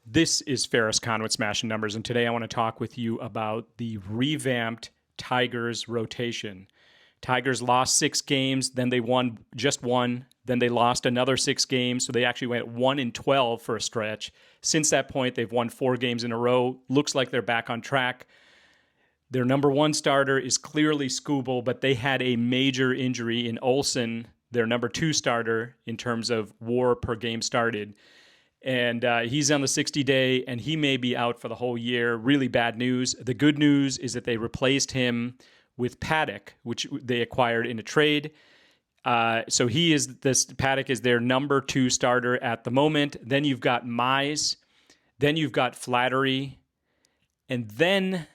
This is Ferris Conway Smashing Numbers, and today I want to talk with you about the revamped Tigers rotation. Tigers lost 6 games, then they won just one, then they lost another 6 games, so they actually went 1-12 for a stretch. Since that point, they've won 4 games in a row. Looks like they're back on track. Their number one starter is clearly Skubal, but they had a major injury in Olsen, their number 2 starter, in terms of WAR per game started. And he's on the 60-day, and he may be out for the whole year. Really bad news. The good news is that they replaced him with Paddock, which they acquired in a trade. So Paddock is their number 2 starter at the moment. Then you've got Mize. Then you've got Flattery. And then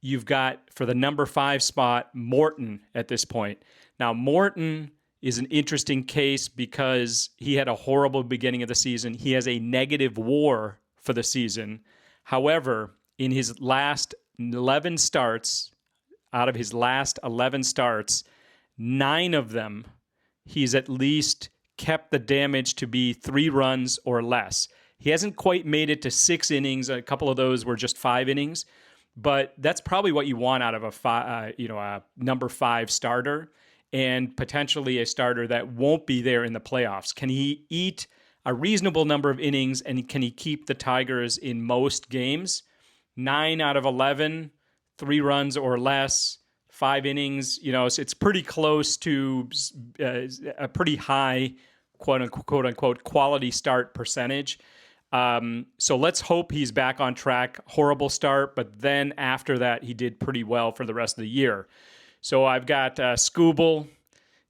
you've got, for the number 5 spot, Morton at this point. Now, Morton is an interesting case because he had a horrible beginning of the season. He has a negative WAR for the season. However, in his last 11 starts, out of his last 11 starts, 9 of them, he's at least kept the damage to be 3 runs or less. He hasn't quite made it to 6 innings. A couple of those were just 5 innings. But that's probably what you want out of a number 5 starter, and potentially a starter that won't be there in the playoffs. Can he eat a reasonable number of innings, and can he keep the Tigers in most games? 9 out of 11, 3 runs or less, 5 innings. So it's pretty close to a pretty high, quote unquote, quality start percentage. So let's hope he's back on track. Horrible start, but then after that, he did pretty well for the rest of the year. So I've got Skubal,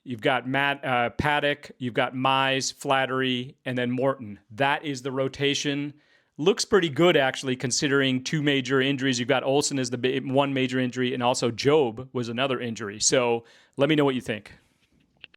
you've got Paddock, you've got Mize, Flattery, and then Morton. That is the rotation. Looks pretty good, actually, considering 2 major injuries. You've got Olsen as the one major injury, and also Job was another injury. So let me know what you think.